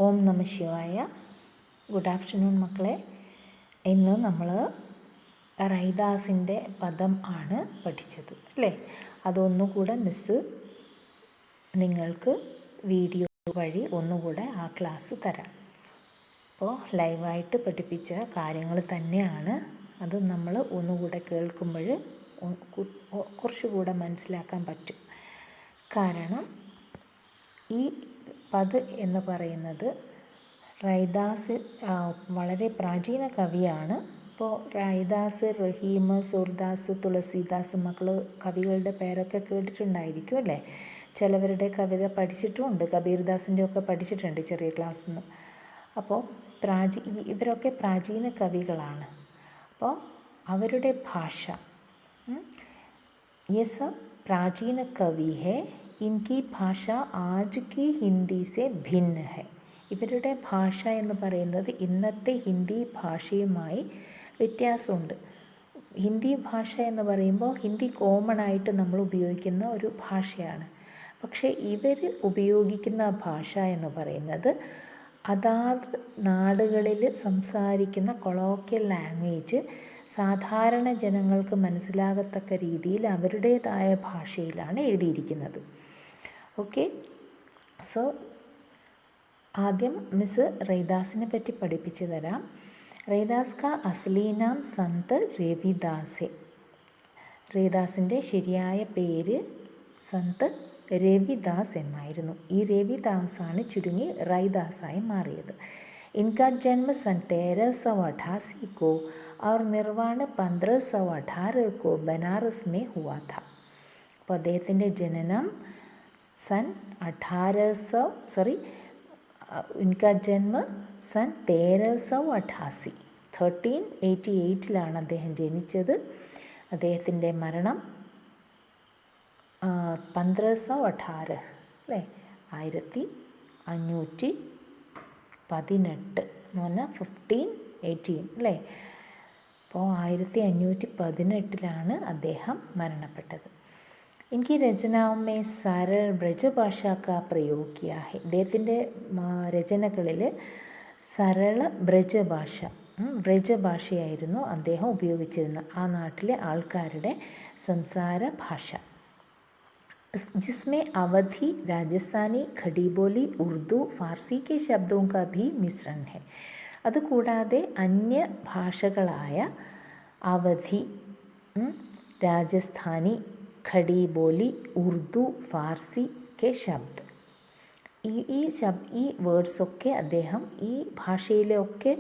ഓം നമ ശിവായ. Good afternoon മക്കളെ. ഇന്ന് നമ്മൾ റൈദാസിൻ്റെ പദം ആണ് പഠിച്ചത് അല്ലേ? അതൊന്നുകൂടെ മിസ്സ് നിങ്ങൾക്ക് വീഡിയോ വഴി ഒന്നുകൂടെ ആ ക്ലാസ് തരാം. അപ്പോൾ ലൈവായിട്ട് പഠിപ്പിച്ച കാര്യങ്ങൾ തന്നെയാണ്. അത് നമ്മൾ ഒന്നുകൂടെ കേൾക്കുമ്പോൾ കുറച്ചുകൂടെ മനസ്സിലാക്കാൻ പറ്റും. കാരണം ഈ പദ് എന്ന് പറയുന്നത് റൈദാസ് വളരെ പ്രാചീന കവിയാണ്. അപ്പോൾ റൈദാസ്, റഹീം, സൂർദാസ്, തുളസീദാസ് മക്കൾ കവികളുടെ പേരൊക്കെ കേട്ടിട്ടുണ്ടായിരിക്കും അല്ലേ? ചിലവരുടെ കവിത പഠിച്ചിട്ടുമുണ്ട്. കബീർദാസിൻ്റെ ഒക്കെ പഠിച്ചിട്ടുണ്ട് ചെറിയ ക്ലാസ്സിൽ നിന്ന്. അപ്പോൾ ഇവരൊക്കെ പ്രാചീന കവികളാണ്. അപ്പോൾ അവരുടെ ഭാഷ ये सब प्राचीन कवि है. इनकी ഭാഷ ആജ് കി ഹിന്ദി സെ ഭിന്ന ഹെ. ഇവരുടെ ഭാഷ എന്ന് പറയുന്നത് ഇന്നത്തെ ഹിന്ദി ഭാഷയുമായി വ്യത്യാസമുണ്ട്. ഹിന്ദി ഭാഷ എന്ന് പറയുമ്പോൾ ഹിന്ദി കോമൺ ആയിട്ട് നമ്മൾ ഉപയോഗിക്കുന്ന ഒരു ഭാഷയാണ്. പക്ഷേ ഇവർ ഉപയോഗിക്കുന്ന ഭാഷ എന്ന് പറയുന്നത് അതാത് നാടുകളിൽ സംസാരിക്കുന്ന കൊളോക്കിയൽ ലാംഗ്വേജ് സാധാരണ ജനങ്ങൾക്ക് മനസ്സിലാകത്തക്ക രീതിയിൽ അവരുടേതായ ഭാഷയിലാണ് എഴുതിയിരിക്കുന്നത്. ഓക്കെ, സോ ആദ്യം മിസ് റൈദാസിനെ പറ്റി പഠിപ്പിച്ചു തരാം. റൈദാസ് കാ അസ്ലി നാം സന്ത് രവിദാസ്. റൈദാസിൻ്റെ ശരിയായ പേര് സന്ത് രവിദാസ് എന്നായിരുന്നു. ഈ രവിദാസാണ് ചുരുങ്ങി റൈദാസായി മാറിയത്. इनका जन्म सन 1388 को और निर्वाण 1518 को बनारस में हुआ था. അപ്പോൾ അദ്ദേഹത്തിൻ്റെ ജനനം इनका जन्म सन 1388 1388 അദ്ദേഹം ജനിച്ചത്. അദ്ദേഹത്തിൻ്റെ മരണം 1518 അല്ലേ, 1518 എന്ന് പറഞ്ഞാൽ 1518 അല്ലേ? അപ്പോൾ 1518 അദ്ദേഹം മരണപ്പെട്ടത്. ഇൻകി രചനാവുമേ സരൾ ബ്രജഭാഷ കാ പ്രयोग किया है. അദ്ദേഹത്തിൻ്റെ രചനകളിൽ സരള ബ്രജഭാഷയായിരുന്നു അദ്ദേഹം ഉപയോഗിച്ചിരുന്ന ആ നാട്ടിലെ ആൾക്കാരുടെ സംസാര ഭാഷ. जिसमें अवधी, राजस्थानी, खड़ी बोली, उर्दू, फारसी के शब्दों का भी मिश्रण है. അതുകൂടാതെ അന്യ ഭാഷകളായ അവധി, രാജസ്ഥാനി, ഖടി ബോലി, ഉർദു, ഫാർസി കെ ശബ്ദ്, ഈ വേർഡ്സൊക്കെ അദ്ദേഹം, ഈ ഭാഷയിലെ ഒക്കെ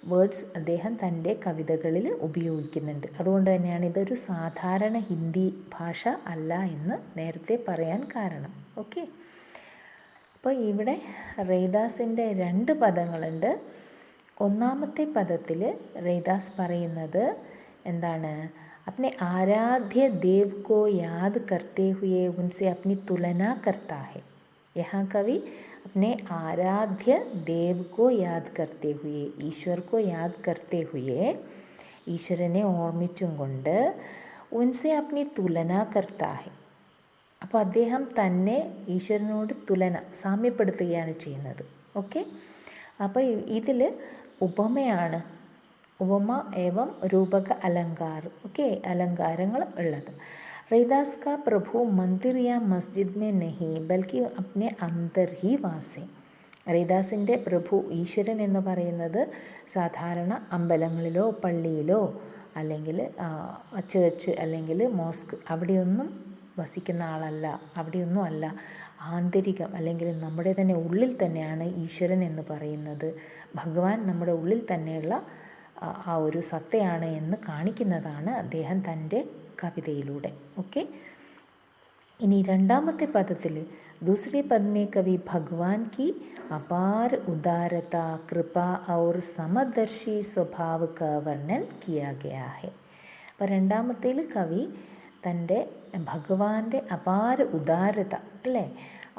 വേർഡ്സ് അദ്ദേഹം തൻ്റെ കവിതകളിൽ ഉപയോഗിക്കുന്നുണ്ട്. അതുകൊണ്ട് തന്നെയാണ് ഇതൊരു സാധാരണ ഹിന്ദി ഭാഷ അല്ല എന്ന് നേരത്തെ പറയാൻ കാരണം. ഓക്കെ, അപ്പോൾ ഇവിടെ റൈദാസിൻ്റെ 2 പദങ്ങളുണ്ട്. ഒന്നാമത്തെ പദത്തിൽ റൈദാസ് പറയുന്നത് എന്താണ്? अपने आराध्य देव को याद करते हुए उनसे अपनी तुलना करता है. यहाँ कवि अपने आराध्य देव को याद करते हुए, ईश्वर को याद करते हुए, ഈശ്വരനെ ഓർമ്മിച്ചും കൊണ്ട് ഉൻസെ അപ്നി തുലന കർത്താ ഹെ. അപ്പോൾ അദ്ദേഹം തന്നെ ഈശ്വരനോട് സാമ്യപ്പെടുത്തുകയാണ് ചെയ്യുന്നത്. ഓക്കെ, അപ്പോൾ ഇതിൽ ഉപമയാണ്, ഉപമ ഏവം രൂപക അലങ്കാർ, ഓക്കെ, അലങ്കാരങ്ങൾ ഉള്ളത്. रैदास का प्रभु मंदिर या मस्जिद में नहीं बल्कि अपने अंदर ही वास है. റൈദാസിൻ്റെ പ്രഭു, ഈശ്വരൻ എന്ന് പറയുന്നത് സാധാരണ അമ്പലങ്ങളിലോ പള്ളിയിലോ അല്ലെങ്കിൽ ചേർച്ച് അല്ലെങ്കിൽ മോസ്ക് അവിടെയൊന്നും വസിക്കുന്ന ആളല്ല, അവിടെയൊന്നും അല്ല. ആന്തരികം അല്ലെങ്കിൽ നമ്മുടെ തന്നെ ഉള്ളിൽ തന്നെയാണ് ഈശ്വരൻ എന്ന് പറയുന്നത്. ഭഗവാൻ നമ്മുടെ ഉള്ളിൽ തന്നെയുള്ള ആ ഒരു സത്തയാണ് എന്ന് കാണിക്കുന്നതാണ് അദ്ദേഹം തൻ്റെ കവിതയിലൂടെ. ഓക്കെ, ഇനി രണ്ടാമത്തെ പദത്തിൽ दूसरे पद में कवि भगवान की अपार उदारता, कृपा और समदर्शी स्वभाव का वर्णन किया गया है. അപ്പോൾ രണ്ടാമത്തേൽ കവി തൻ്റെ ഭഗവാന്റെ അപാര ഉദാരത അല്ലേ,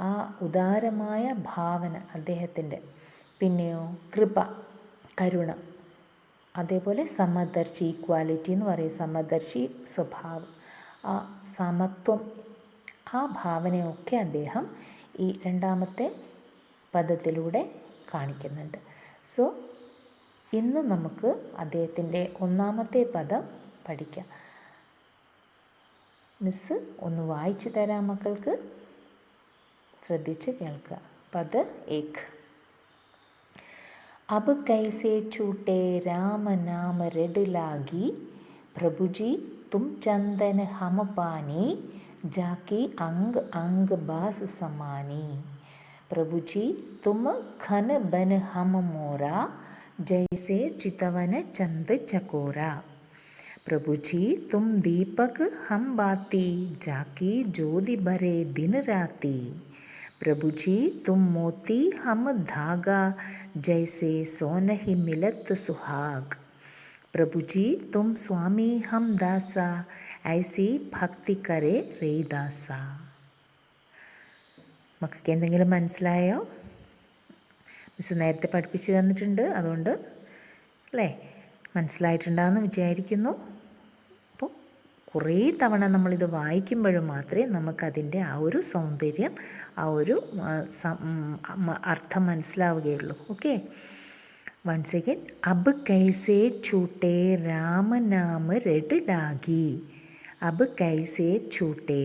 ആ ഉദാരമായ ഭാവന അദ്ദേഹത്തിൻ്റെ, പിന്നെയോ കൃപ, കരുണ, അതേപോലെ സമദർശി, ഈക്വാലിറ്റി എന്ന് പറയും, സമദർശി സ്വഭാവം, ആ സമത്വം, ആ ഭാവനയൊക്കെ അദ്ദേഹം ഈ രണ്ടാമത്തെ പദത്തിലൂടെ കാണിക്കുന്നുണ്ട്. സോ ഇന്ന് നമുക്ക് അദ്ദേഹത്തിൻ്റെ ഒന്നാമത്തെ പദം പഠിക്കാം. മിസ്സ് ഒന്ന് വായിച്ചു തരാം മക്കൾക്ക്, ശ്രദ്ധിച്ച് കേൾക്കുക. പദ് ഏക്. अब कैसे छूटे राम नाम रड लागी, प्रभु जी तुम चंदन हम पानी, जाकी अंग अंग बास समानी. प्रभु जी तुम घन बन हम मोरा, जैसे चितवन चंद चकोरा. प्रभु जी तुम दीपक हम बाती, जाकी ज्योति भरे दिन राती. प्रभु जी तुम मोती हम धागा, जैसे सोनहि मिलत सुहाग. प्रभु जी तुम स्वामी हम दासा, ऐसी ഭക്തി करे രൈദാസ. മക്കൾക്ക് എന്തെങ്കിലും മനസ്സിലായോ? മിസ് നേരത്തെ പഠിപ്പിച്ചു തന്നിട്ടുണ്ട്, അതുകൊണ്ട് അല്ലേ മനസ്സിലായിട്ടുണ്ടാകുമെന്ന് വിചാരിക്കുന്നു. അപ്പോൾ കുറേ തവണ നമ്മളിത് വായിക്കുമ്പോഴും മാത്രമേ നമുക്കതിൻ്റെ ആ ഒരു സൗന്ദര്യം, ആ ഒരു അർത്ഥം മനസ്സിലാവുകയുള്ളൂ. Okay, once again. അബ് കൈസേ ഛൂട്ടേ രാമ നാമ രട് ലാഗി. അബ് കൈസേ ഛൂട്ടേ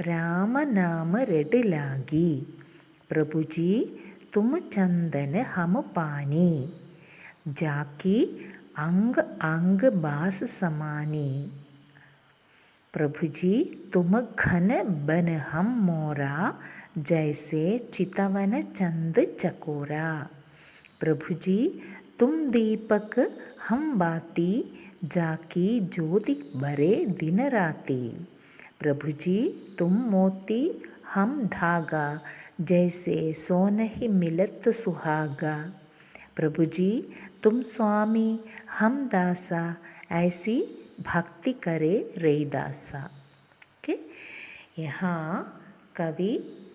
രാമ നാമ രട് ലാഗി. പ്രഭുജി തും ചന്ദന ഹം പാനി, ജാക്കി അംഗ് അംഗ് ബാസ് സമാനി. प्रभु जी तुम घन बन हम मोरा, जैसे चितवन चंद चकोरा. प्रभु जी तुम दीपक हम बाती, जाकी ज्योति भरे दिन राती. प्रभु जी तुम मोती हम धागा, जैसे सोनहि मिलत सुहागा. प्रभु जी तुम स्वामी हम दासा, ऐसी भक्ति करे रैदासा. ओके, यहाँ कवि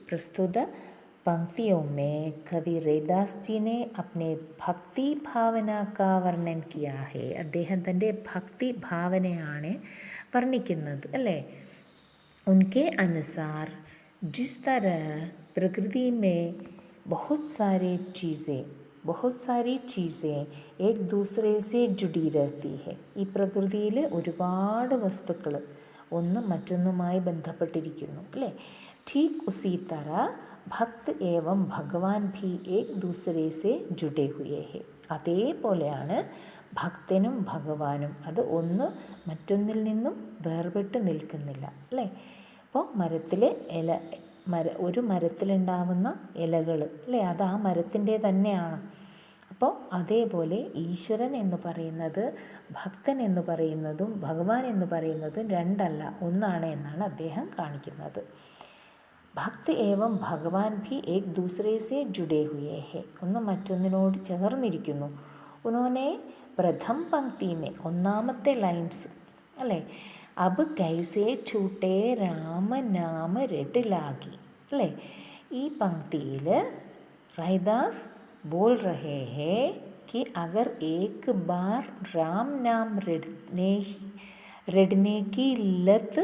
प्रस्तुत पंक्तियों में कवि रैदास जी ने अपने भक्ति भावना का वर्णन किया है. അദ്ദേഹം തൻ്റെ ഭക്തി ഭാവനയാണ് വർണ്ണിക്കുന്നത് അല്ലേ. उनके अनुसार जिस तरह प्रकृति में बहुत सारी चीज़ें एक दूसरे से जुड़ी रहती है. ഈ പ്രകൃതിയിൽ ഒരുപാട് വസ്തുക്കൾ ഒന്ന് മറ്റൊന്നുമായി ബന്ധപ്പെട്ടിരിക്കുന്നു അല്ലേ. ठीक उसी तरह भक्त एवं भगवान भी एक दूसरे से जुड़े हुए हैं. അതേപോലെയാണ് ഭക്തനും ഭഗവാനും. അത് ഒന്ന് മറ്റൊന്നിൽ നിന്നും വേർപെട്ട് നിൽക്കുന്നില്ല അല്ലേ. അപ്പോൾ മരത്തിലെ ഒരു മരത്തിലുണ്ടാവുന്ന ഇലകൾ അല്ലേ, അത് ആ മരത്തിൻ്റെ തന്നെയാണ്. അപ്പോൾ അതേപോലെ ഈശ്വരൻ എന്ന് പറയുന്നത്, ഭക്തൻ എന്ന് പറയുന്നതും ഭഗവാൻ എന്ന് പറയുന്നതും രണ്ടല്ല, ഒന്നാണ് എന്നാണ് അദ്ദേഹം കാണിക്കുന്നത്. ഭക്ത് ഏവം ഭഗവാൻ ഭി ഏക് ദൂസരേ സേ ജുഡേ ഹുയേ ഹെ. ഒന്ന് മറ്റൊന്നിനോട് ചേർന്നിരിക്കുന്നു. ഉനോനെ പ്രഥം പങ്ക്തി മേ, ഒന്നാമത്തെ ലൈൻസ് അല്ലേ, അബ് കൈസേ ഛൂട്ടേ രാമ നാമ രട് ലാഗി അല്ലേ. ഈ പങ്ക്തിയിൽ रैदास बोल रहे हैं कि अगर एक बार राम नाम रटने की लत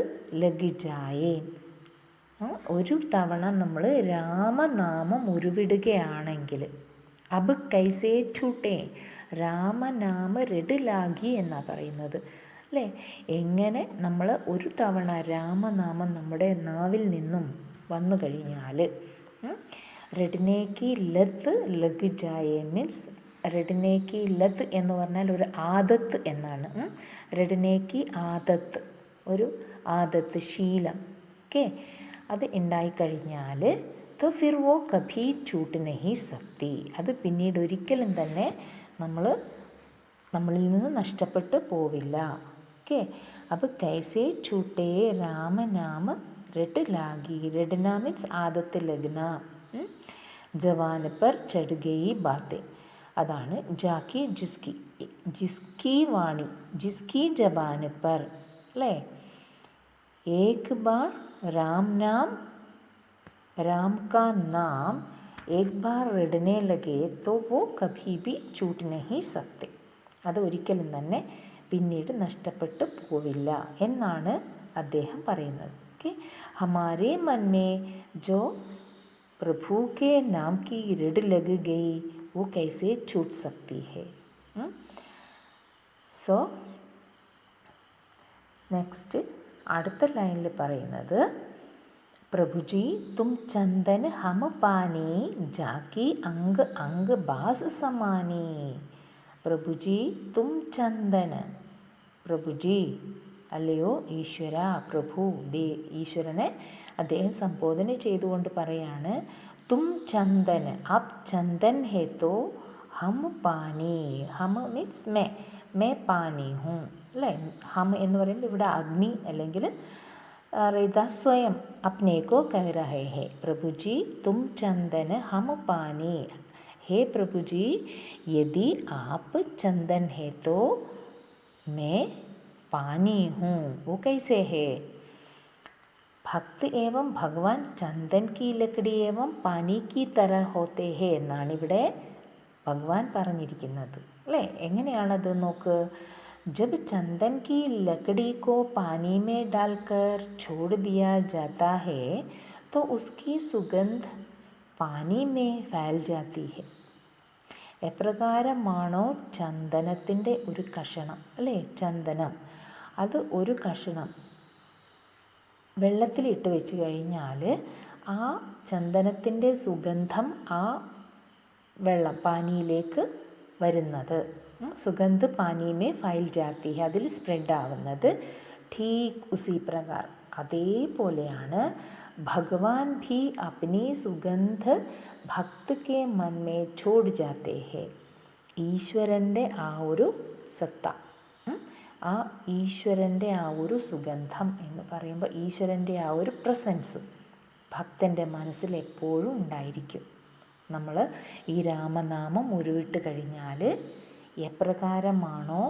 लग जाए, ഒരു തവണ നമ്മൾ രാമനാമം ഉരുവിടുകയാണെങ്കിൽ, അബ് കൈസേ ഛൂട്ടേ, രാമനാമ രട് ലാഗി എന്നാണ് പറയുന്നത് അല്ലേ. എങ്ങനെ നമ്മൾ ഒരു തവണ രാമനാമം നമ്മുടെ നാവിൽ നിന്നും വന്നു കഴിഞ്ഞാൽ, റെഡിനേക്ക് ലത്ത് ലഗ് ജായേ മീൻസ്, റെഡിനേക്ക് ലത്ത് എന്ന് പറഞ്ഞാൽ ഒരു ആദത്ത് എന്നാണ്. റെഡിനേക്ക് ആദത്ത്, ഒരു ആദത്ത്, ശീലം. ഓക്കെ, അത് ഉണ്ടായിക്കഴിഞ്ഞാൽ तो फिर वो कभी छूट नहीं सकती, അത് പിന്നീട് ഒരിക്കലും തന്നെ നമ്മളിൽ നിന്ന് നഷ്ടപ്പെട്ടു പോവില്ല. ഓക്കെ, अब कैसे छूटे राम नाम रट लागी. रटना मीन्स आदत लगना. जवान पर चढ़ गई बातें, അതാണ് ജാക്കി ജിസ്കി വാണി, ജിസ്കി ജബാൻ पर അല്ലേ. एक बार राम का नाम एक बार रटने लगे तो वो कभी भी छूट नहीं सकते. അത് ഒരിക്കലും തന്നെ പിന്നീട് നഷ്ടപ്പെട്ടു പോവില്ല എന്നാണ് അദ്ദേഹം പറയുന്നത്. ഓക്കെ, ഹമാരേ മൻ മേ ജോ प्रभु के नाम की ऋण लग गई, वो कैसे छूट सकती है. സോ നെക്സ്റ്റ് അടുത്ത ലൈനിൽ പറയുന്നത്, പ്രഭുജി തും ചന്ദൻ ഹം പാനി ജാക്കി അംഗ് അംഗ് ബാസ് സമാനി. പ്രഭുജി തും ചന്ദൻ, പ്രഭുജി അല്ലയോ ഈശ്വര, പ്രഭു ഈശ്വരനെ അദ്ദേഹം സംബോധന ചെയ്തുകൊണ്ട് പറയാണ്, തും ചന്ദൻ, അബ് ചന്ദൻ ഹേ തോ ഹം പാനി. ഹം മീൻസ് മേ പാനി ഹും അല്ലേ. ഹം എന്ന് പറയുമ്പോൾ ഇവിടെ അഗ്നി അല്ലെങ്കിൽ റൈദാസ് സ്വയം അപ്നേക്കോ കഹ രഹേ ഹേ. പ്രഭുജി തും ചന്ദൻ ഹം പാനി. हे प्रभु जी, यदि आप चंदन है तो मैं पानी हूँ, वो कैसे है. ഭക്ത് ഏവം ഭഗവാൻ ചന്ദൻ കി ലക്കടി ഏവം പാനി കി തര ഹോത്തെ ഹേ എന്നാണ് ഇവിടെ ഭഗവാൻ പറഞ്ഞിരിക്കുന്നത് അല്ലേ. എങ്ങനെയാണത് നോക്ക്. जब चंदन की लकड़ी को पानी में डालकर छोड़ दिया जाता है तो उसकी सुगंध പാനി മേ ഫൈൽ ജാത്തി ഹെ. എപ്രകാരമാണോ ചന്ദനത്തിൻ്റെ ഒരു കഷണം അല്ലേ, ചന്ദനം അത് ഒരു കഷണം വെള്ളത്തിലിട്ട് വെച്ച് കഴിഞ്ഞാൽ ആ ചന്ദനത്തിൻ്റെ സുഗന്ധം ആ വെള്ളം പാനിയിലേക്ക് വരുന്നത്, സുഗന്ധ പാനിമേ ഫൈൽ ജാത്തി ഹെ, അതിൽ സ്പ്രെഡ് ആവുന്നത്. ഠീക് ഉസി പ്രകാർ, അതേപോലെയാണ് ഭഗവാൻ ഭി അപ്നി സുഗന്ധ ഭക്ത് കെ മൻ മേ ഛോഡ് ജാത്തെ ഹെ. ഈശ്വരൻ്റെ ആ ഒരു സത്ത, ആ ഈശ്വരൻ്റെ ആ ഒരു സുഗന്ധം എന്ന് പറയുമ്പോൾ ഈശ്വരൻ്റെ ആ ഒരു പ്രസൻസ് ഭക്തൻ്റെ മനസ്സിൽ എപ്പോഴും ഉണ്ടായിരിക്കും. നമ്മൾ ഈ രാമനാമം ഉരുവിട്ട് കഴിഞ്ഞാൽ എപ്രകാരമാണോ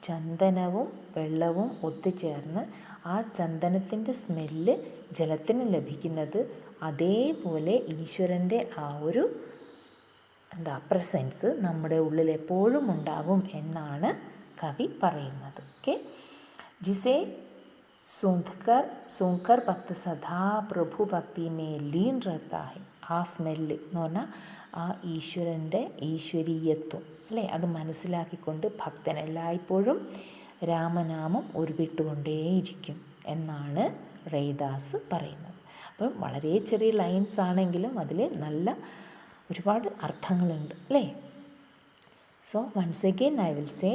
ചന്ദനവും വെള്ളവും ഒത്തുചേർന്ന് ആ ചന്ദനത്തിൻ്റെ സ്മെല്ല് ജലത്തിന് ലഭിക്കുന്നത്, അതേപോലെ ഈശ്വരൻ്റെ ആ ഒരു പ്രസൻസ് നമ്മുടെ ഉള്ളിൽ എപ്പോഴും ഉണ്ടാകും എന്നാണ് കവി പറയുന്നത്. ഓക്കെ. ജിസെ സൂങ്കർ ഭക്ത സദാ പ്രഭു ഭക്തി മേ ലീൻ रहता है. ആ സ്മെല്ല് എന്ന് പറഞ്ഞാൽ ആ ഈശ്വരൻ്റെ ഈശ്വരീയത്വം അല്ലേ, അത് മനസ്സിലാക്കിക്കൊണ്ട് ഭക്തൻ എല്ലായ്പ്പോഴും രാമനാമം ഉരുവിട്ടുകൊണ്ടേയിരിക്കും എന്നാണ് റൈദാസ് പറയുന്നത്. അപ്പം വളരെ ചെറിയ ലൈൻസ് ആണെങ്കിലും അതിൽ നല്ല ഒരുപാട് അർത്ഥങ്ങളുണ്ട് അല്ലേ. So once again I will say,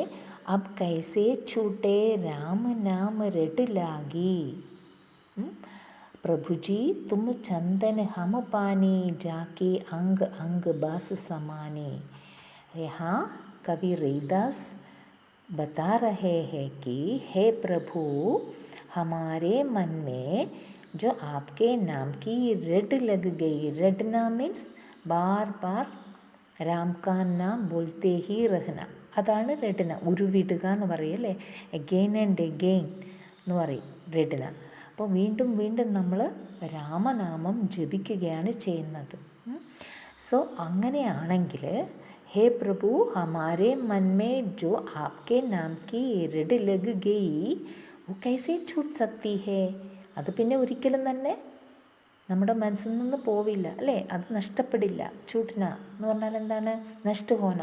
അബ് കൈസേ ഛൂട്ടേ രാമ നാമ രട്ട് ലാഗി. പ്രഭുജി തും ചന്ദൻ ഹം പാനി ജാके अंग अंग बास समानी. यहाँ कवि रैदास बता रहे हैं कि हे प्रभु, हमारे मन में जो आपके नाम की रट लग गई. रटना मीन्स बार बार राम का नाम बोलते ही रहना, അതാണ് രടന. ഉരുവിടുക എന്ന് പറയല്ലേ, എഗെയിൻ ആൻഡ് എഗെയിൻ എന്ന് പറയും രടന. അപ്പോൾ വീണ്ടും വീണ്ടും നമ്മൾ രാമനാമം ജപിക്കുകയാണ് ചെയ്യുന്നത്. സോ അങ്ങനെയാണെങ്കിൽ हे प्रभु, हमारे मन में जो आपके नाम की रट लग गई वो कैसे छूट सकती है. അത് പിന്നെ ഒരിക്കലും തന്നെ നമ്മുടെ മനസ്സിൽ നിന്ന് പോവില്ല അല്ലേ, അത് നഷ്ടപ്പെടില്ല. छूटना എന്ന് പറഞ്ഞാൽ എന്താണ്, നഷ്ട ഹോന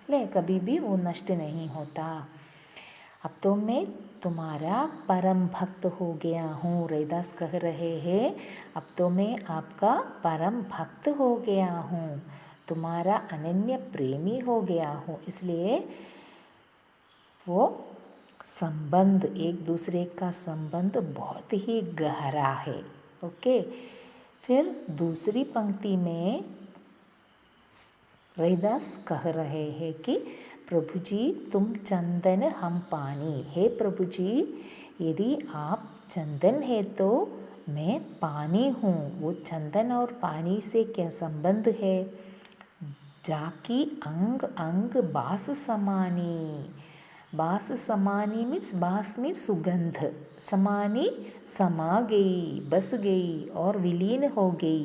അല്ലേ, कभी भी वो नष्ट नहीं होता. अब तो मैं तुम्हारा परम भक्त हो गया हूँ. रैदास कह रहे हैं, अब तो मैं आपका परम भक्त हो गया हूँ, तुम्हारा अनन्य प्रेमी हो गया हूँ. इसलिए वो संबंध, एक दूसरे का संबंध बहुत ही गहरा है. ओके. फिर दूसरी पंक्ति में रैदास कह रहे हैं कि प्रभु जी तुम चंदन हम पानी. हे प्रभु जी, यदि आप चंदन है तो मैं पानी हूँ. वो चंदन और पानी से क्या संबंध है. जाकी अंग अंग बास समानी. बास समानी मीन्स, बास मीन्स सुगंध, समानी समा गई, बस गई और विलीन हो गई,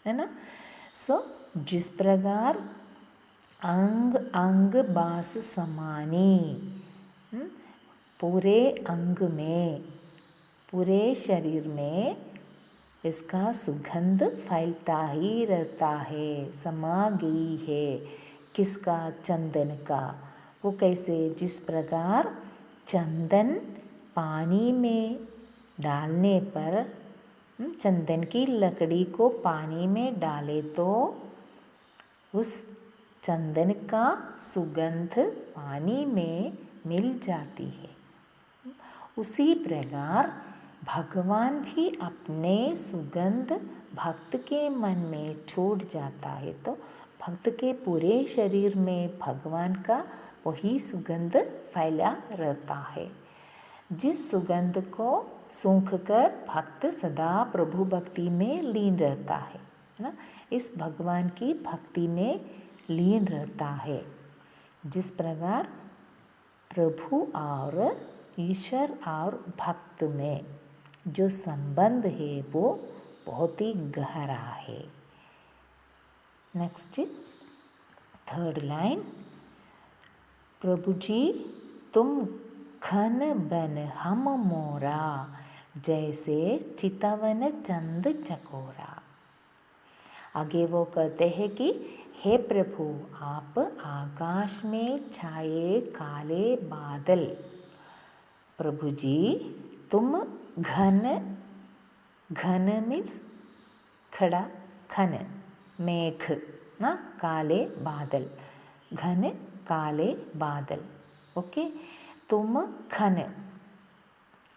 है ना. सो जिस प्रकार अंग अंग बास समानी, पूरे अंग में, पूरे शरीर में इसका सुगंध फैलता ही रहता है, समा गई है किसका, चंदन का। वो कैसे, जिस प्रकार चंदन पानी में डालने पर, चंदन की लकड़ी को पानी में डाले तो उस चंदन का सुगंध पानी में मिल जाती है, उसी प्रकार भगवान भी अपने सुगंध भक्त के मन में छोड़ जाता है तो भक्त के पूरे शरीर में भगवान का वही सुगंध फैला रहता है। जिस सुगंध को सूंघ कर भक्त सदा प्रभु भक्ति में लीन रहता है ना, इस भगवान की भक्ति में लीन रहता है। जिस प्रकार प्रभु और ईश्वर और भक्त में जो संबंध है वो बहुत ही गहरा है। नेक्स्ट 3rd लाइन, प्रभु जी तुम घन बन हम मोरा, जैसे चितवन चंद चकोरा। आगे वो कहते हैं कि हे प्रभु आप आकाश में छाए काले बादल, प्रभु जी तुम घन, घन मीन्स खड़ा, घन मेघ ना, काले बादल, घन काले बादल, ओके। तुम घन,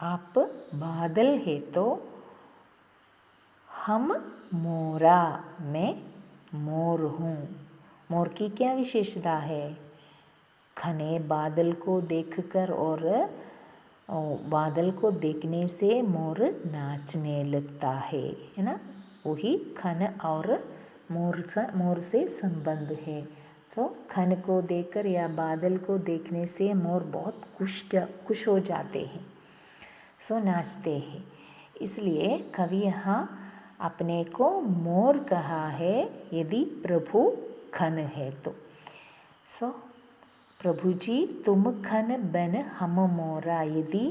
आप बादल है तो हम मोरा, मैं मोर हूँ। मोर की क्या विशेषता है, घने बादल को देखकर और बादल को देखने से मोर नाचने लगता है ना, वही घन और मोर से संबंध है। तो घन को देखकर या बादल को देखने से मोर बहुत खुश हो जाते हैं, सो नाचते हैं। इसलिए कवि यहाँ अपने को मोर कहा है यदि प्रभु घन है तो। सो प्रभु जी तुम घन बन हम मोरा, यदि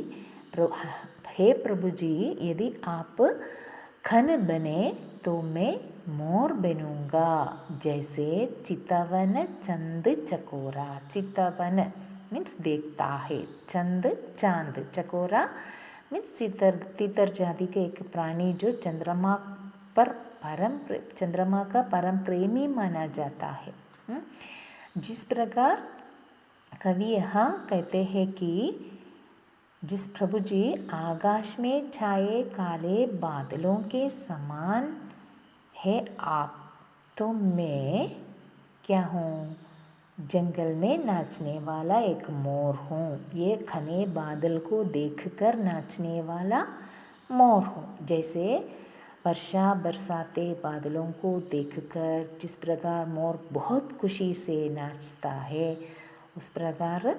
हे प्रभु जी यदि आप घन बने तो मैं मोर बनूंगा, जैसे चितवन चंद चकोरा। चितवन मीन्स देखता है, चंद चांद, चकोरा मीन्स तितर जाति के एक प्राणी जो चंद्रमा का परम प्रेमी माना जाता है। जिस प्रकार कवि यहाँ कहते हैं कि जिस प्रभु जी आकाश में छाए काले बादलों के समान है आप, तो मैं क्या हूँ, जंगल में नाचने वाला एक मोर हूँ। ये घने बादल को देखकर नाचने वाला मोर हूँ। जैसे वर्षा बरसाते बादलों को देखकर जिस प्रकार मोर बहुत खुशी से नाचता है, उस प्रकार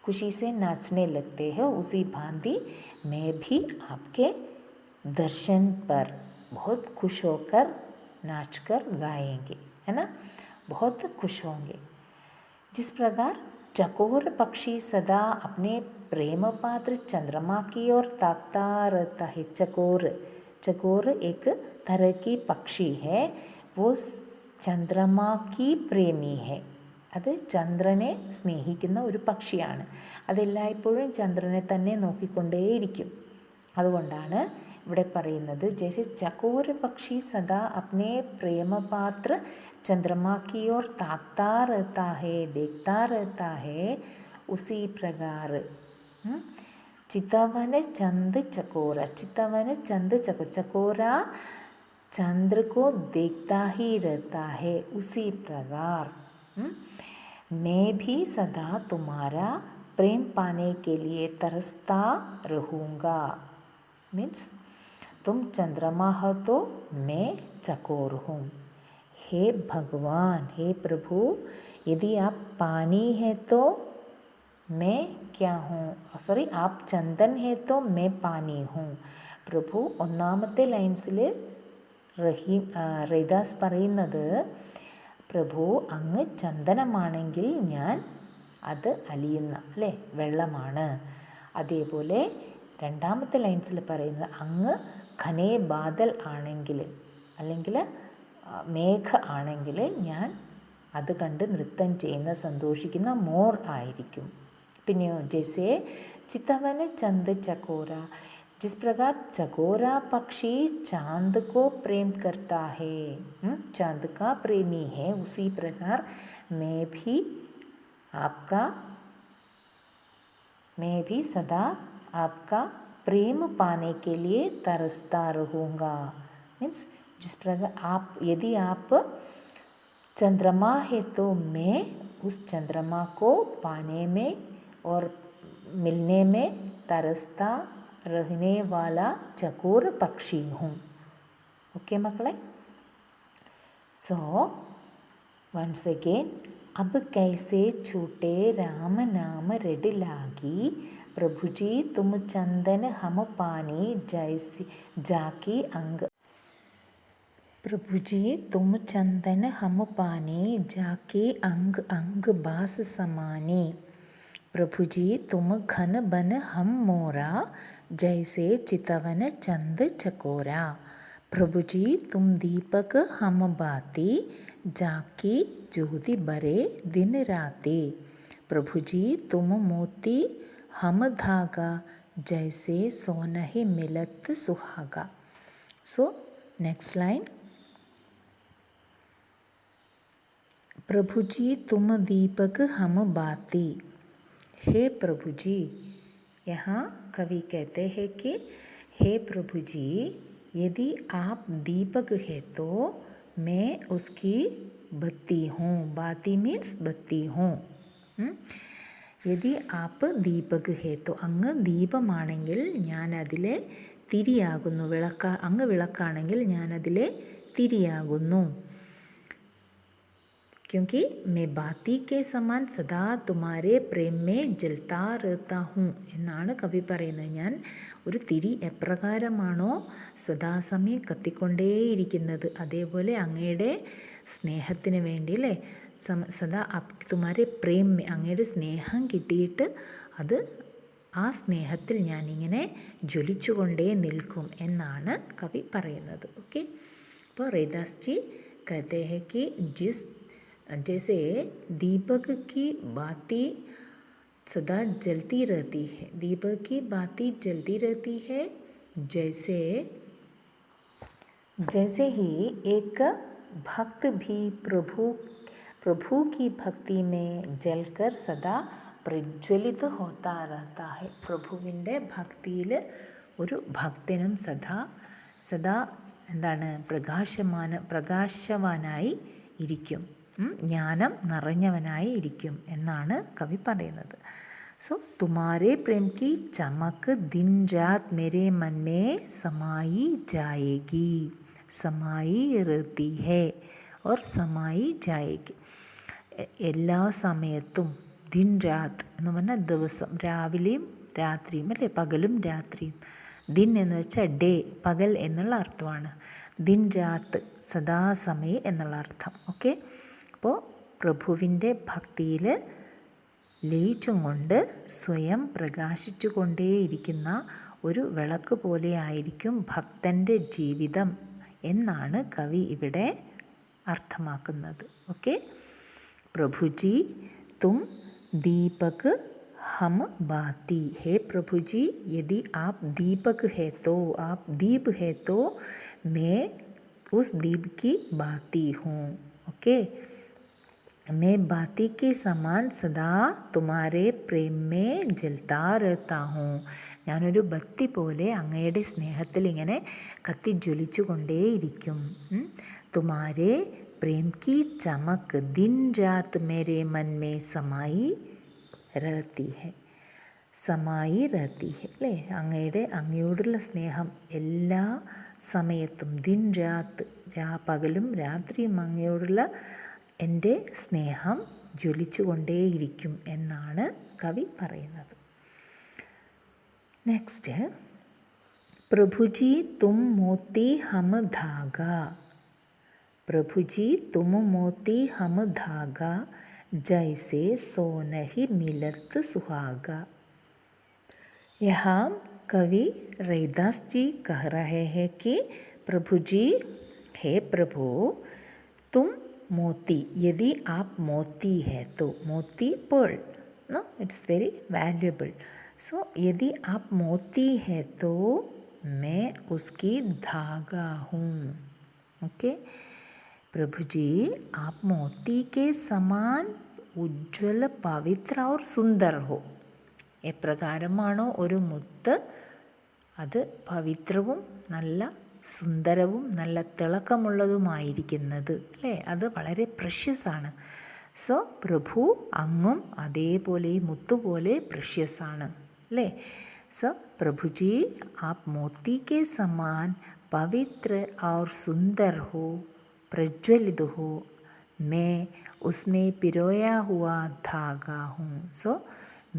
खुशी से नाचने लगते हैं, उसी भांति मैं भी आपके दर्शन पर बहुत खुश होकर नाचकर गाएंगे, है ना, बहुत खुश होंगे। जिस प्रकार चकोर पक्षी सदा अपने प्रेम पात्र चंद्रमा की ओर ताकता रहता है। चकोर एक तरह की पक्षी है, वो ചന്ദ്രമാ की പ്രേമി है. അത് ചന്ദ്രനെ സ്നേഹിക്കുന്ന ഒരു പക്ഷിയാണ്. അതെല്ലായ്പ്പോഴും ചന്ദ്രനെ തന്നെ നോക്കിക്കൊണ്ടേയിരിക്കും. അതുകൊണ്ടാണ് ഇവിടെ പറയുന്നത് जैसे चकोर पक्षी सदा अपने प्रेम पात्र चंद्रमा की ओर ताकता रहता है, देखता रहता है, उसी प्रकार चितवन चंद चकोरा, चितवन चंद चकोरा चंद्र को देखता ही रहता है, उसी प्रकार मैं भी सदा तुम्हारा प्रेम पाने के लिए तरसता रहूँगा. मीन्स तुम चंद्रमा हो तो मैं चकोर हूँ. हे भगवान, हे प्रभु, यदि आप पानी है तो मैं क्या हूँ, सॉरी आप चंदन है तो मैं पानी हूँ. പ്രഭു ഒന്നാമത്തെ ലൈൻസിൽ റൈദാസ് പറയുന്നത് പ്രഭു അങ്ങ് ചന്ദനമാണെങ്കിൽ ഞാൻ അത് അലിയുന്ന അല്ലേ വെള്ളമാണ്. അതേപോലെ രണ്ടാമത്തെ ലൈൻസിൽ പറയുന്നത് അങ്ങ് ഘനേ ബാദൽ ആണെങ്കിൽ അല്ലെങ്കിൽ മേഘ ആണെങ്കിൽ ഞാൻ അത് കണ്ട് നൃത്തം ചെയ്യുന്ന സന്തോഷിക്കുന്ന മോർ ആയിരിക്കും. പിന്നെയോ ജैसे चितवन चंद चकोरा, जिस प्रकार चकोरा पक्षी चांद को प्रेम करता है, चांद का प्रेमी है, उसी प्रकार मैं भी सदा आपका प्रेम पाने के लिए तरसता रहूँगा. मीन्स जिस प्रकार यदि आप चंद्रमा है तो मैं उस चंद्रमा को पाने में और मिलने में तरसता रहने वाला चकोर पक्षी हूँ. ओके मक्कले. सो वंस अगेन, अब कैसे छूटे राम नाम रड लागी, प्रभु जी तुम चंदन हम पानी जैसी जाकी अंग. प्रभु जी तुम चंदन हम पानी जाके अंग अंग बास समानी. प्रभु जी तुम घन बन हम मोरा जैसे चितवन चंद चकोरा. प्रभु जी तुम दीपक हम बाती जाकी ज्योति बरे दिन राती. प्रभु जी तुम मोती हम धागा जैसे सोनहि मिलत सुहागा. So next line. प्रभु जी तुम दीपक हम बाती. हे प्रभु जी, यहाँ कवि कहते हैं कि हे प्रभु जी, यदि आप दीपक है तो मैं उसकी बत्ती हूँ. बाती मीन्स बत्ती हूँ. यदि आप ദീപക് ഹേ തോ, അങ്ങ് ദീപമാണെങ്കിൽ ഞാൻ അതിലെ തിരിയാകുന്നു. അങ്ങ് വിളക്കാണെങ്കിൽ ഞാൻ അതിലെ തിരിയാകുന്നു. क्योंकि मैं बाती के समान सदा तुम्हारे प्रेम में जलता रहता हूँ എന്നാണ് കവി പറയുന്നത്. ഞാൻ ഒരു തിരി എപ്രകാരമാണോ സദാസമയം കത്തിക്കൊണ്ടേയിരിക്കുന്നത്, അതേപോലെ അങ്ങയുടെ സ്നേഹത്തിന് വേണ്ടി അല്ലേ, സദാ തുമാരെ പ്രേം, അങ്ങയുടെ സ്നേഹം കിട്ടിയിട്ട് അത് ആ സ്നേഹത്തിൽ ഞാനിങ്ങനെ ജ്വലിച്ചുകൊണ്ടേ നിൽക്കും എന്നാണ് കവി പറയുന്നത്. ഓക്കെ. അപ്പോൾ रैदास जी कहते हैं कि जैसे दीपक की बाती सदा जलती रहती है, दीपक की बाती जलती रहती है, जैसे ही एक भक्त भी प्रभु की भक्ति में जलकर सदा प्रज्वलित होता रहता है. പ്രഭുവിൻ്റെ ഭക്തിയിൽ ഒരു ഭക്തനും സദാ എന്താണ് പ്രകാശവാനായി ഇരിക്കും, ജ്ഞാനം നിറഞ്ഞവനായി ഇരിക്കും എന്നാണ് കവി പറയുന്നത്. सो तुम्हारे प्रेम की चमक दिन रात मेरे मन में समाई जाएगी, समाई रहती है और समाई जाएगी. എല്ലാ സമയത്തും ദിൻ രാത് എന്ന് പറഞ്ഞാൽ ദിവസം, രാവിലെയും രാത്രിയും അല്ലേ, പകലും രാത്രിയും. ദിൻ എന്ന് വെച്ചാൽ ഡേ, പകൽ എന്നുള്ള അർത്ഥമാണ്. ദിൻ രാത്ത് സദാസമയ എന്നുള്ള അർത്ഥം. ഓക്കെ. അപ്പോൾ പ്രഭുവിൻ്റെ ഭക്തിയിൽ ലയിച്ചും കൊണ്ട് സ്വയം പ്രകാശിച്ചു കൊണ്ടേയിരിക്കുന്ന ഒരു വിളക്ക് പോലെ ആയിരിക്കും ഭക്തൻ്റെ ജീവിതം എന്നാണ് കവി ഇവിടെ അർത്ഥമാക്കുന്നത്. ഓക്കെ. പ്രഭുജി തും ദീപക് हम बाती. हे प्रभु जी, यदि आप दीपक है तो, आप दीप है तो मैं उस दीप की बाती हूँ. ओके. मैं बाती के समान सदा तुम्हारे प्रेम में जलता रहता हूँ. ഞാനൊരു ബത്തി പോലെ അങ്ങയുടെ സ്നേഹത്തിൽ ഇങ്ങനെ കത്തിജ്വലിച്ചു കൊണ്ടേയിരിക്കും. തുമാരെ പ്രേം കി ചമക് ദിൻ രാത് മേരെ മൻ മേ സമായി रहती है അല്ലേ. അങ്ങയോടുള്ള സ്നേഹം എല്ലാ സമയത്തും, ദിൻ രാത്ത്, പകലും രാത്രിയും അങ്ങയോടുള്ള എൻ്റെ സ്നേഹം ജ്വലിച്ചു കൊണ്ടേയിരിക്കും എന്നാണ് കവി പറയുന്നത്. നെക്സ്റ്റ്, പ്രഭുജി തും മോത്തി ഹം ധാഗ. പ്രഭുജി തും മോത്തി ഹം ധാഗ जैसे सोनहि मिलत सुहागा. यहाँ कवि रैदास जी कह रहे हैं कि प्रभु जी, हे प्रभु, तुम मोती, यदि आप मोती है तो, मोती pearl, no it's very valuable, so यदि आप मोती है तो मैं उसकी धागा हूँ। ओके, प्रभु जी आप मोती के समान ഉജ്ജ്വല പവിത്ര और സുന്ദർ ഹോ. എപ്രകാരമാണോ ഒരു മുത്ത് അത് പവിത്രവും നല്ല സുന്ദരവും നല്ല തിളക്കമുള്ളതുമായിരിക്കുന്നത്, അല്ലേ? അത് വളരെ പ്രഷ്യസ് ആണ്. സോ പ്രഭു അങ്ങും അതേപോലെ ഈ മുത്തുപോലെ പ്രഷ്യസ് ആണ്, അല്ലേ? So പ്രഭുജി app Moti K Zaman പവിത്ര और सुंदर हो, प्रज्वलित हो, मैं उसमें पिरोया हुआ धागा हूँ. सो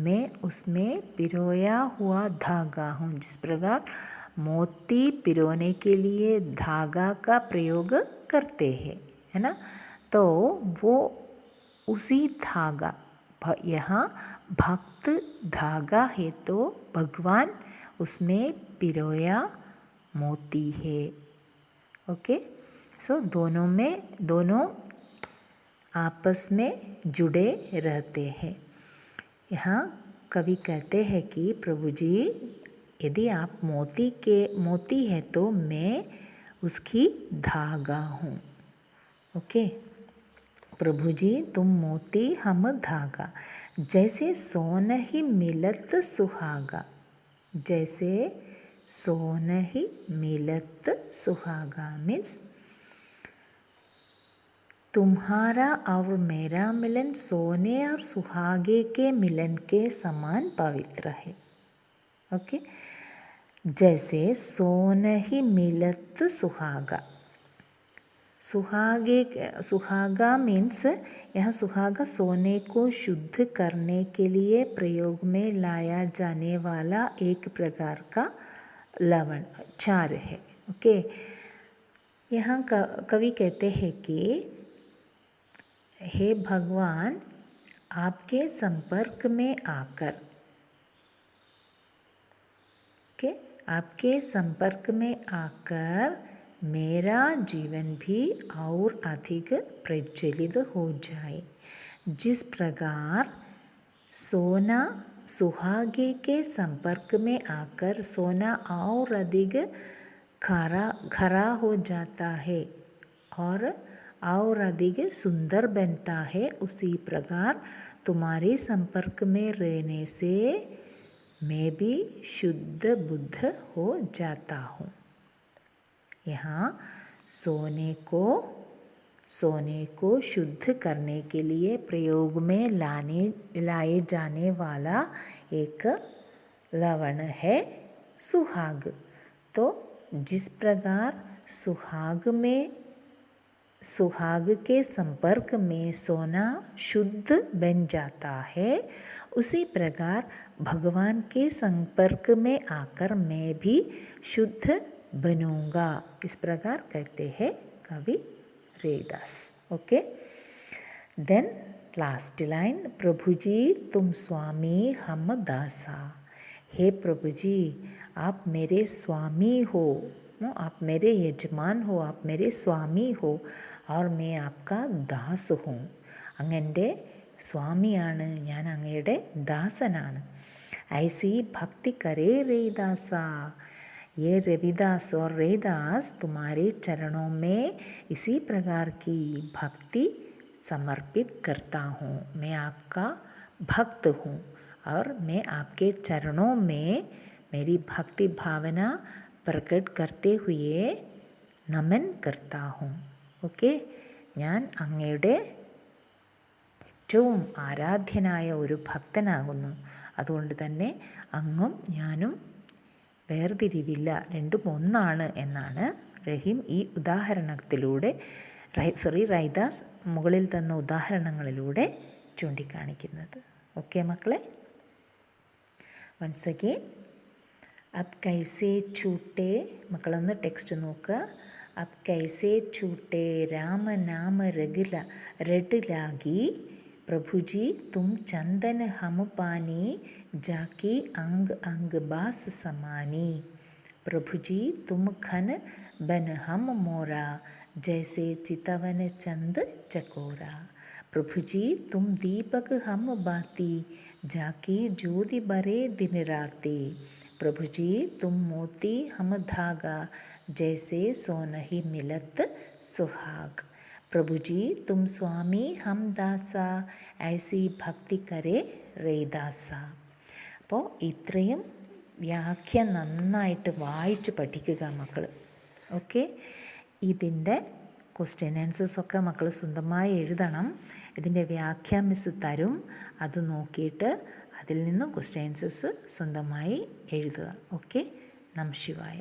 मैं उसमें पिरोया हुआ धागा हूँ. जिस प्रकार मोती पिरोने के लिए धागा का प्रयोग करते हैं, है ना, तो वो उसी धागा, यहाँ भक्त धागा है तो भगवान उसमें पिरोया मोती है. ओके, सो दोनों आपस में जुड़े रहते हैं. यहाँ कवि कहते हैं कि प्रभु जी यदि आप मोती है तो मैं उसकी धागा हूँ. ओके, प्रभु जी तुम मोती हम धागा, जैसे सोन ही मिलत सुहागा, जैसे सोन ही मिलत सुहागा मीन्स तुम्हारा और मेरा मिलन सोने और सुहागे के मिलन के समान पवित्र है. ओके, जैसे सोन ही मिलत सुहागा, सुहागा मीन्स यहाँ सुहागा सोने को शुद्ध करने के लिए प्रयोग में लाया जाने वाला एक प्रकार का लवण क्षार है. ओके, यहाँ कवि कहते हैं कि हे भगवान, आपके संपर्क में आकर, के आपके संपर्क में आकर मेरा जीवन भी और अधिक प्रज्वलित हो जाए. जिस प्रकार सोना सुहागे के संपर्क में आकर सोना और अधिक खरा हो जाता है और अधिक सुंदर बनता है, उसी प्रकार तुम्हारे संपर्क में रहने से मैं भी शुद्ध बुद्ध हो जाता हूँ. यहाँ सोने को शुद्ध करने के लिए प्रयोग में लाए जाने वाला एक लवण है सुहाग. तो जिस प्रकार सुहाग के संपर्क में सोना शुद्ध बन जाता है, उसी प्रकार भगवान के संपर्क में आकर मैं भी शुद्ध बनूंगा. इस प्रकार कहते हैं कवि Raidas. Okay, then last line, प्रभु जी तुम स्वामी हम दासा. हे प्रभु जी आप मेरे स्वामी हो, आप मेरे यजमान हो, आप मेरे स्वामी हो और मैं आपका दास हूँ. അങ്ങൻ്റെ സ്വാമിയാണ് ഞാൻ, അങ്ങയുടെ ദാസനാണ്. ऐसी भक्ति करे रैदास, ये रविदास और रैदास तुम्हारे चरणों में इसी प्रकार की भक्ति समर्पित करता हूँ. मैं आपका भक्त हूँ और मैं आपके चरणों में मेरी भक्ति भावना प्रकट करते हुए नमन करता हूँ. ഓക്കെ, ഞാൻ അങ്ങയുടെ ഏറ്റവും ആരാധ്യനായ ഒരു ഭക്തനാകുന്നു. അതുകൊണ്ട് തന്നെ അങ്ങും ഞാനും വേർതിരിവില്ല, രണ്ടും ഒന്നാണ് എന്നാണ് റഹീം ഈ ഉദാഹരണത്തിലൂടെ റൈദാസ് മുകളിൽ തന്ന ഉദാഹരണങ്ങളിലൂടെ ചൂണ്ടിക്കാണിക്കുന്നത്. ഓക്കെ മക്കളെ, വൺസ് അഗെയിൻ അബ് കൈസേ ഛൂട്ടേ, മക്കളൊന്ന് ടെക്സ്റ്റ് നോക്കുക. अब कैसे छूटे राम नाम रट लागी പ്രഭുജി തും ചന്ദൻ ഹം പാനി ജാക്കി അംഗ് അംഗ് ബാസ് സമാനി. പ്രഭുജി തും ഖൻ ബൻ ഹം മോര ജൈസെ ചിതവൻ ചന്ദ് ചകോര. പ്രഭുജി തും ദീപക് ഹം ബാത്തി ജാക്കി ജ്യോതി ബരെ ദിൻ രാത്തി. പ്രഭുജി തും മോത്തി ഹം ധാഗ ജൈസെ സോനഹി മിലത്ത് സുഹാഗ്. പ്രഭുജി തും സ്വാമി ഹം ദാസ ഐസി ഭക്തി കരെ രൈദാസ. അപ്പോൾ ഇത്രയും വ്യാഖ്യാനം നന്നായിട്ട് വായിച്ച് പഠിക്കുക മക്കൾ. ഓക്കെ, ഇതിൻ്റെ ക്വസ്റ്റ്യൻ ആൻസേഴ്സൊക്കെ മക്കൾ സ്വന്തമായി എഴുതണം. ഇതിൻ്റെ വ്യാഖ്യാനം മിസ് തരും, അത് നോക്കിയിട്ട് അതിൽ നിന്നും ക്വസ്റ്റ്യൻ ആൻസേഴ്സ് സ്വന്തമായി എഴുതുക. ഓക്കെ, നമഃ ശിവായ.